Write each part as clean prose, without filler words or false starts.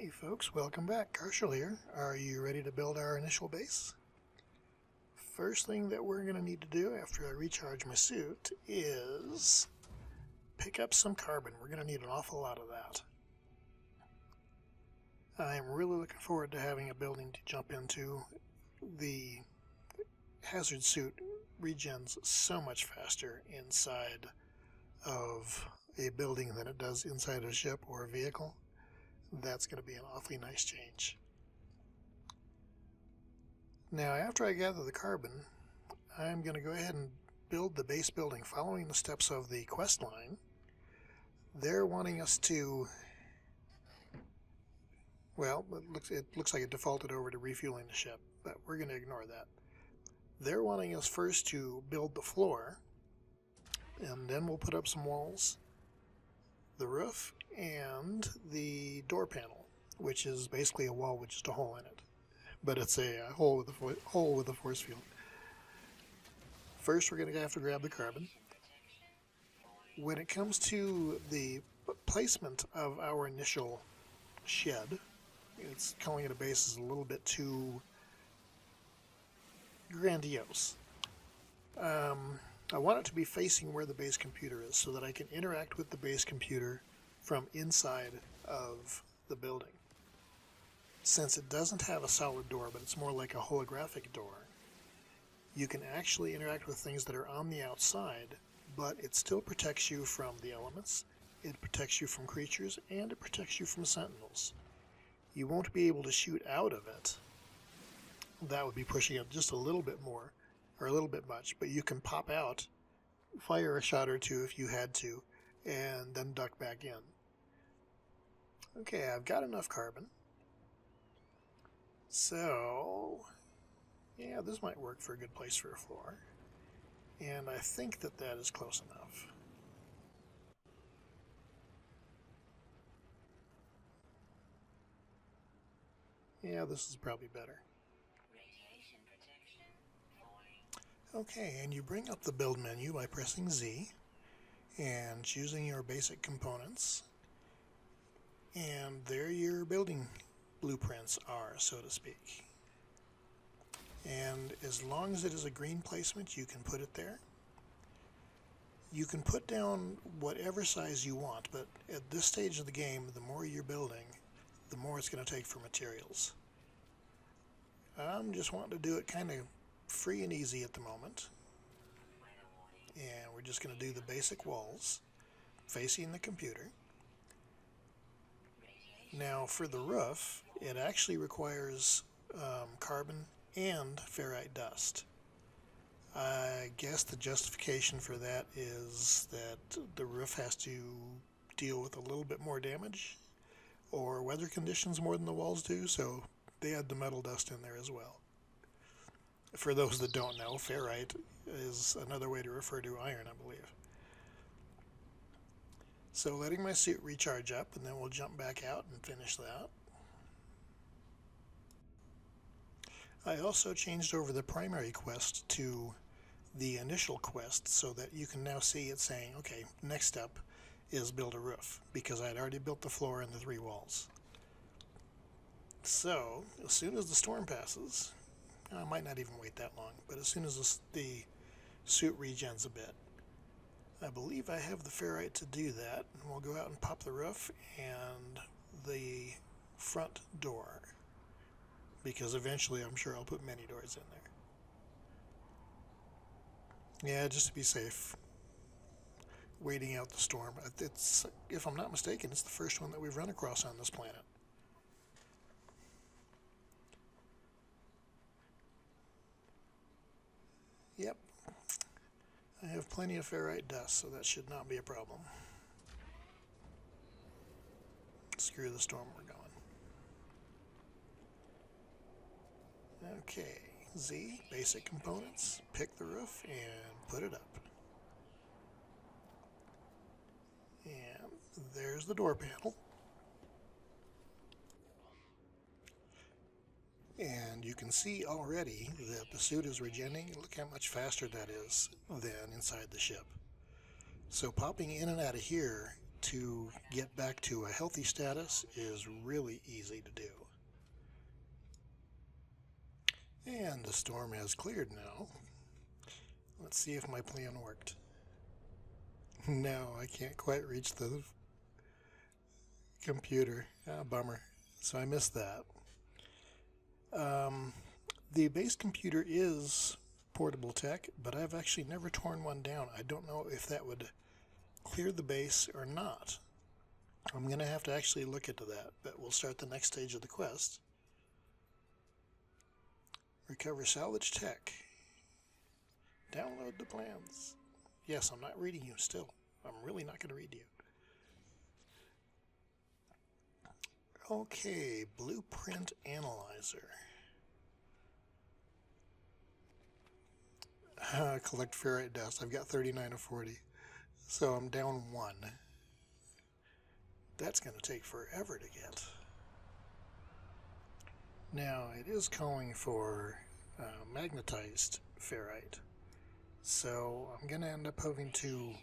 Hey folks, welcome back. Carshall here. Are you ready to build our initial base? First thing that we're going to need to do after I recharge my suit is pick up some carbon. We're going to need an awful lot of that. I'm really looking forward to having a building to jump into. The hazard suit regens so much faster inside of a building than it does inside a ship or a vehicle. That's going to be an awfully nice change. Now, after I gather the carbon, I'm going to go ahead and build the base building following the steps of the quest line. They're wanting us to, well, it looks like it defaulted over to refueling the ship, but we're going to ignore that. They're wanting us first to build the floor, and then we'll put up some walls, the roof, and the door panel, which is basically a wall with just a hole in it, but it's a hole with a force field. First, we're going to have to grab the carbon. When it comes to the placement of our initial shed, it's calling it a base is a little bit too grandiose. I want it to be facing where the base computer is so that I can interact with the base computer from inside of the building. Since it doesn't have a solid door, but it's more like a holographic door, you can actually interact with things that are on the outside, but it still protects you from the elements, it protects you from creatures, and it protects you from sentinels. You won't be able to shoot out of it. That would be pushing it just a little bit more, or a little bit much, but you can pop out, fire a shot or two if you had to, and then duck back in. Okay, I've got enough carbon. So, yeah, this might work for a good place for a floor. And I think that that is close enough. Yeah, this is probably better. Okay, and you bring up the build menu by pressing Z and choosing your basic components. And there your building blueprints are, so to speak. And as long as it is a green placement, you can put it there. You can put down whatever size you want, but at this stage of the game, the more you're building, the more it's going to take for materials. I'm just wanting to do it kind of free and easy at the moment. And we're just going to do the basic walls facing the computer. Now for the roof, it actually requires carbon and ferrite dust. I guess the justification for that is that the roof has to deal with a little bit more damage or weather conditions more than the walls do, so they add the metal dust in there as well. For those that don't know, ferrite is another way to refer to iron, I believe. So letting my suit recharge up, and then we'll jump back out and finish that. I also changed over the primary quest to the initial quest so that you can now see it saying, okay, next step is build a roof, because I'd already built the floor and the 3 walls. So, as soon as the storm passes, I might not even wait that long, but as soon as the suit regens a bit, I believe I have the ferrite to do that, and we'll go out and pop the roof and the front door, because eventually I'm sure I'll put many doors in there. Yeah, just to be safe, waiting out the storm. It's, if I'm not mistaken, it's the first one that we've run across on this planet. Yep, I have plenty of ferrite dust, so that should not be a problem. Screw the storm, we're going. Okay, Z, basic components, pick the roof and put it up. And there's the door panel. And you can see already that the suit is regenerating. Look how much faster that is than inside the ship. So popping in and out of here to get back to a healthy status is really easy to do. And the storm has cleared now. Let's see if my plan worked. No, I can't quite reach the computer. Bummer. So I missed that. The base computer is portable tech, but I've actually never torn one down. I don't know if that would clear the base or not. I'm going to have to actually look into that, but we'll start the next stage of the quest. Recover salvage tech. Download the plans. Yes, I'm not reading you still. I'm really not going to read you. Okay, blueprint analyzer. Collect ferrite dust. I've got 39 of 40. So I'm down 1. That's going to take forever to get. Now, it is calling for magnetized ferrite. So I'm going to end up having to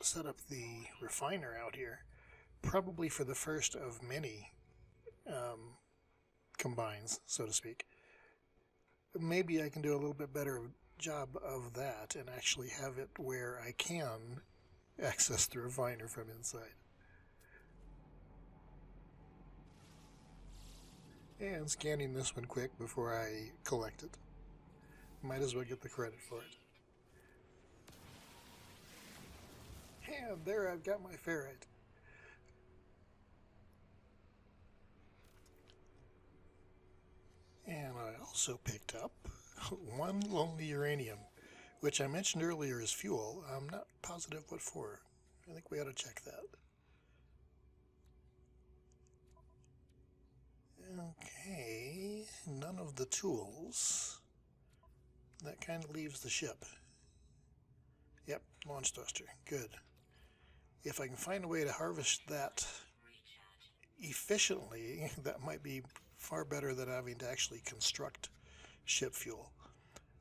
set up the refiner out here, probably for the first of many combines, so to speak. Maybe I can do a little bit better job of that and actually have it where I can access the refiner from inside. And scanning this one quick before I collect it. Might as well get the credit for it. And there I've got my ferrite. And I also picked up 1 lonely uranium, which I mentioned earlier is fuel. I'm not positive what for. I think we ought to check that. Okay, none of the tools. That kind of leaves the ship. Yep, launch thruster. Good. If I can find a way to harvest that efficiently, that might be far better than having to actually construct ship fuel.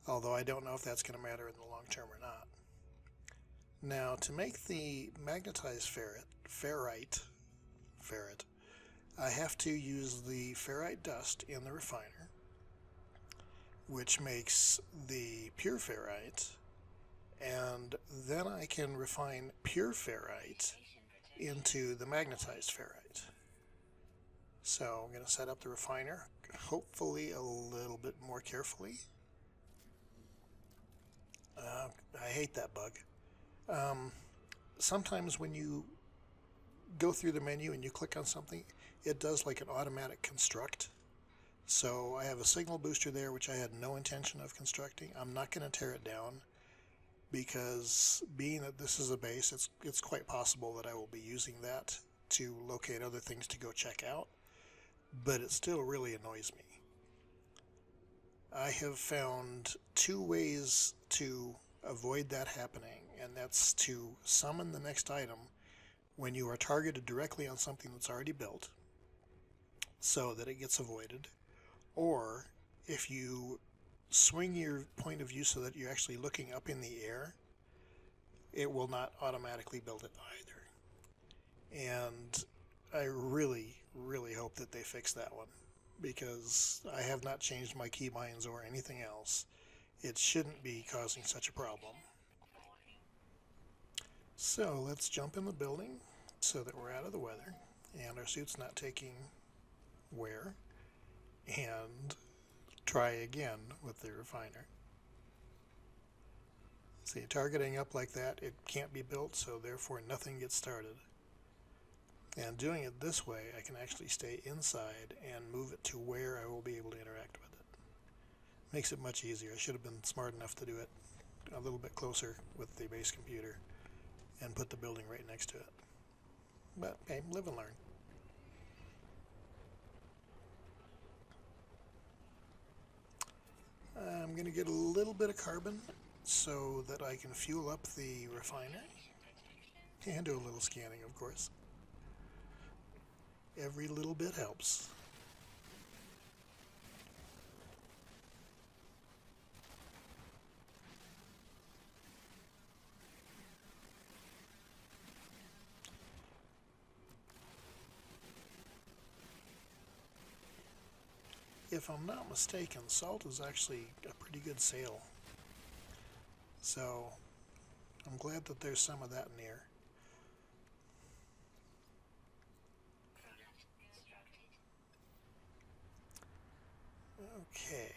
Although I don't know if that's going to matter in the long term or not. Now, to make the magnetized ferrite, I have to use the ferrite dust in the refiner, which makes the pure ferrite, and then I can refine pure ferrite into the magnetized ferrite. So I'm going to set up the refiner, hopefully a little bit more carefully. I hate that bug. Sometimes when you go through the menu and you click on something, it does like an automatic construct. So I have a signal booster there, which I had no intention of constructing. I'm not going to tear it down because being that this is a base, it's quite possible that I will be using that to locate other things to go check out, but it still really annoys me. I have found 2 ways to avoid that happening, and that's to summon the next item when you are targeted directly on something that's already built so that it gets avoided, or if you swing your point of view so that you're actually looking up in the air, it will not automatically build it either. And I really, really hope that they fix that one, because I have not changed my keybinds or anything else. It shouldn't be causing such a problem. So let's jump in the building so that we're out of the weather and our suit's not taking wear, and try again with the refiner. See, targeting up like that, it can't be built, so therefore nothing gets started. And doing it this way, I can actually stay inside and move it to where I will be able to interact with it. Makes it much easier. I should have been smart enough to do it a little bit closer with the base computer and put the building right next to it. But hey, live and learn. I'm going to get a little bit of carbon so that I can fuel up the refiner and do a little scanning, of course. Every little bit helps. if I'm not mistaken, salt is actually a pretty good sale. So I'm glad that there's some of that near. Okay.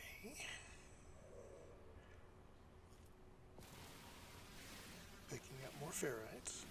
Picking up more ferrites.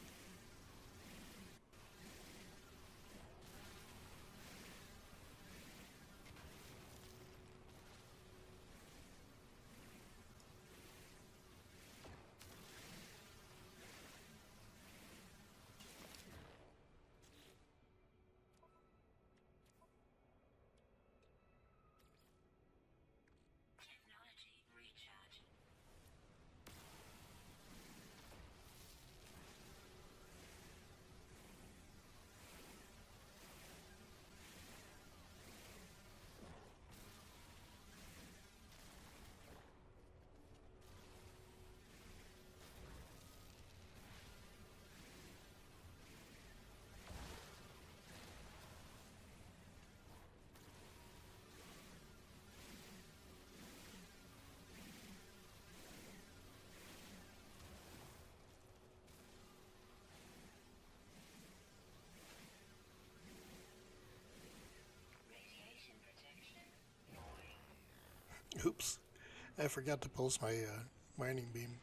Oops, I forgot to pulse my mining beam.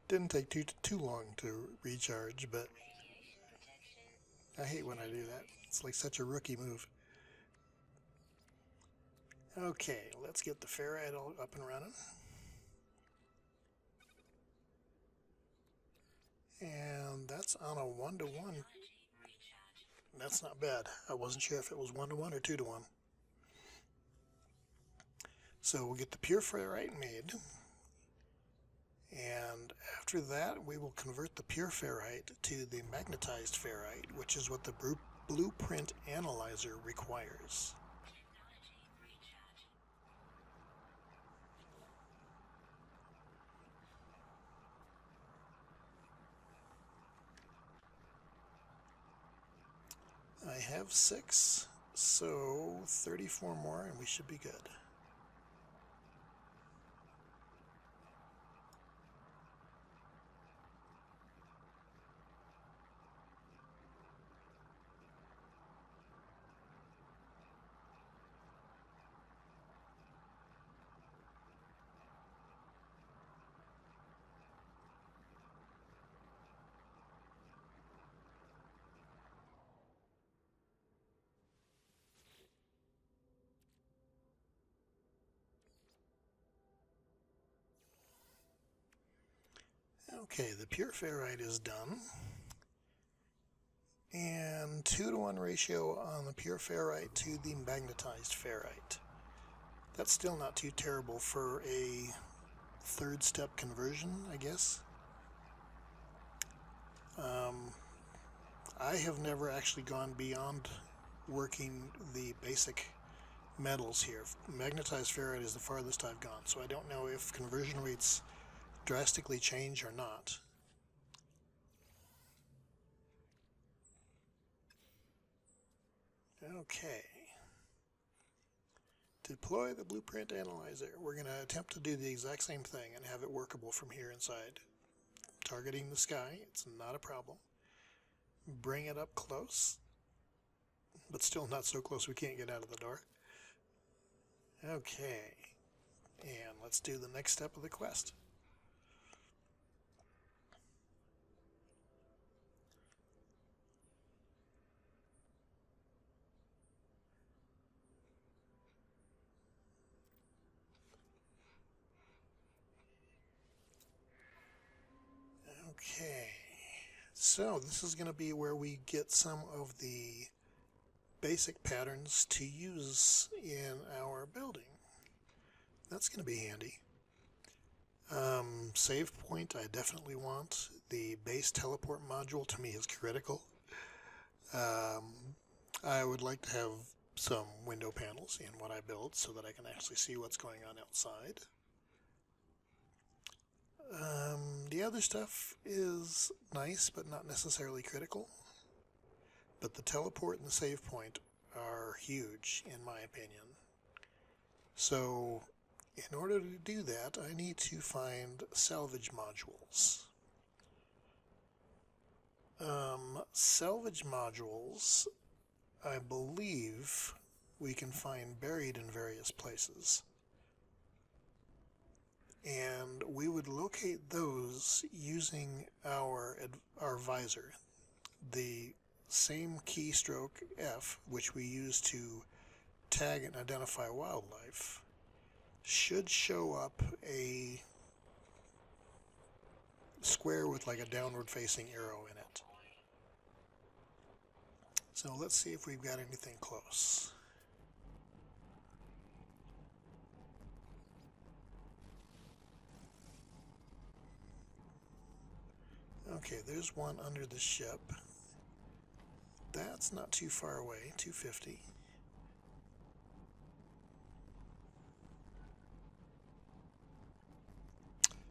Didn't take too long to recharge, but I hate when I do that. It's like such a rookie move. Okay, let's get the ferrite all up and running. And that's on a 1-to-1. That's not bad. I wasn't sure if it was 1-to-1 or 2-to-1. So we'll get the pure ferrite made. And after that, we will convert the pure ferrite to the magnetized ferrite, which is what the blueprint analyzer requires. I have 6, so 34 more and we should be good. Okay, the pure ferrite is done. And 2-to-1 ratio on the pure ferrite to the magnetized ferrite. That's still not too terrible for a third step conversion, I guess. I have never actually gone beyond working the basic metals here. Magnetized ferrite is the farthest I've gone, so I don't know if conversion rates drastically change or not. Okay. Deploy the blueprint analyzer. We're going to attempt to do the exact same thing and have it workable from here inside. Targeting the sky, it's not a problem. Bring it up close, but still not so close we can't get out of the door. Okay, and let's do the next step of the quest. Okay, so this is going to be where we get some of the basic patterns to use in our building. That's going to be handy. Save point I definitely want. The base teleport module to me is critical. I would like to have some window panels in what I build so that I can actually see what's going on outside. The other stuff is nice, but not necessarily critical. But the teleport and the save point are huge, in my opinion. So, in order to do that, I need to find salvage modules. Salvage modules, I believe we can find buried in various places. And we would locate those using our visor. The same keystroke F, which we use to tag and identify wildlife, should show up a square with like a downward facing arrow in it. So let's see if we've got anything close. Okay, there's one under the ship. That's not too far away, 250.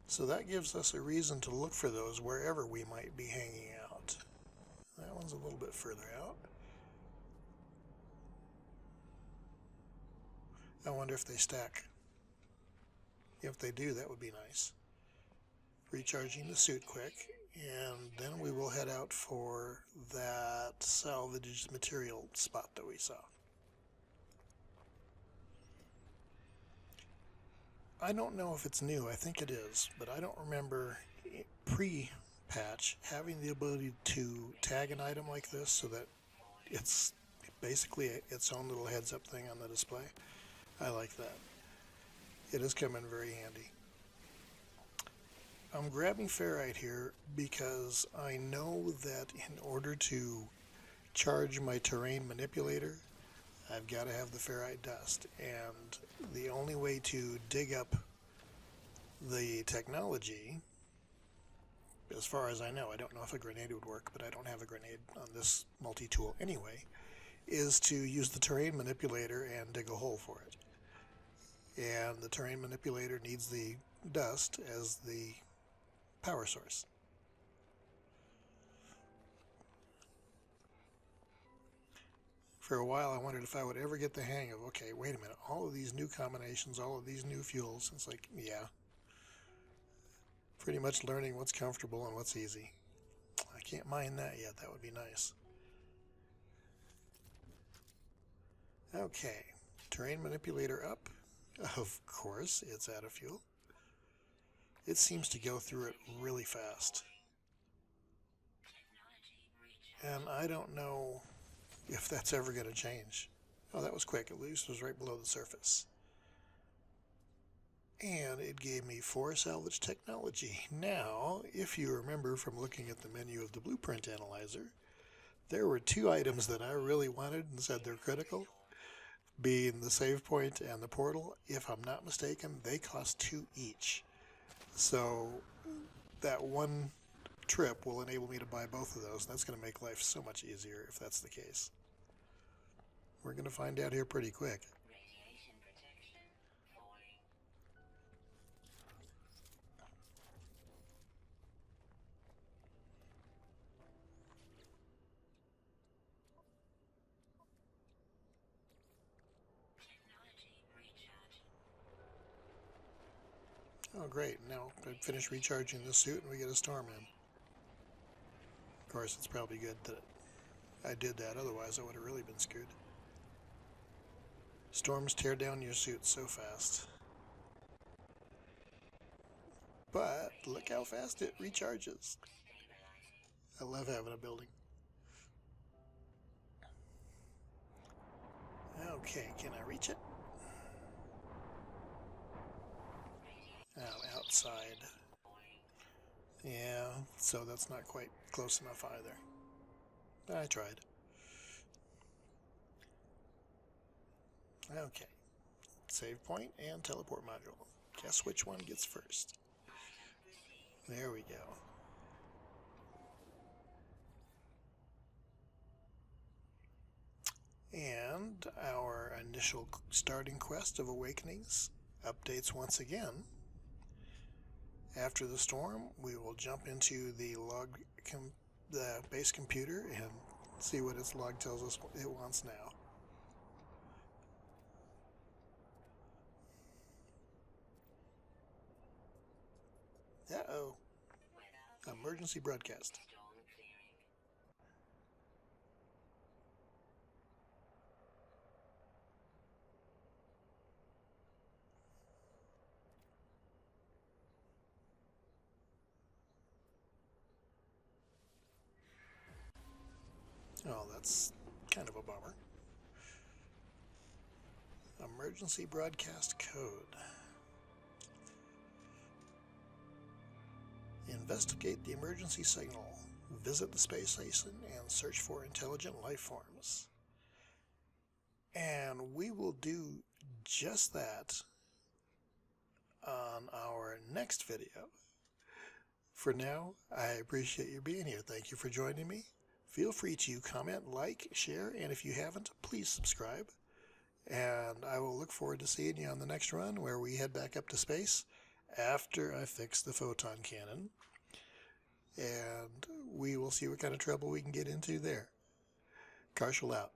So that gives us a reason to look for those wherever we might be hanging out. That one's a little bit further out. I wonder if they stack. If they do, that would be nice. Recharging the suit quick, and then we will head out for that salvaged material spot that we saw. I don't know if it's new, I think it is, but I don't remember pre-patch having the ability to tag an item like this so that it's basically its own little heads-up thing on the display. I like that. It has come in very handy. I'm grabbing ferrite here because I know that in order to charge my terrain manipulator, I've got to have the ferrite dust, and the only way to dig up the technology, as far as I know, I don't know if a grenade would work, but I don't have a grenade on this multi-tool anyway, is to use the terrain manipulator and dig a hole for it. And the terrain manipulator needs the dust as the power source. For a while I wondered if I would ever get the hang of, okay, wait a minute, all of these new combinations, all of these new fuels. It's like, yeah, pretty much learning what's comfortable and what's easy. I can't mind that yet. That would be nice. Okay, terrain manipulator up. Of course, it's out of fuel. It seems to go through it really fast. And I don't know if that's ever going to change. Oh, that was quick. At least it was right below the surface. And it gave me 4 salvage technology. Now, if you remember from looking at the menu of the blueprint analyzer, there were 2 items that I really wanted and said they're critical, being the save point and the portal. If I'm not mistaken, they cost 2 each. So that one trip will enable me to buy both of those. That's going to make life so much easier if that's the case. We're going to find out here pretty quick. Oh great, now I finish recharging the suit and we get a storm in. Of course, it's probably good that I did that, otherwise I would have really been screwed. Storms tear down your suit so fast. But look how fast it recharges. I love having a building. Okay, can I reach it? Oh, outside. Yeah, so that's not quite close enough either. I tried. Okay. Save point and teleport module. Guess which one gets first? There we go. And our initial starting quest of Awakenings updates once again. After the storm, we will jump into the base computer and see what its log tells us it wants now. Uh-oh. Emergency broadcast. Oh, that's kind of a bummer. Emergency broadcast code. Investigate the emergency signal. Visit the space station and search for intelligent life forms. And we will do just that on our next video. For now, I appreciate you being here. Thank you for joining me. Feel free to comment, like, share, and if you haven't, please subscribe. And I will look forward to seeing you on the next run where we head back up to space after I fix the photon cannon. And we will see what kind of trouble we can get into there. Carshall out.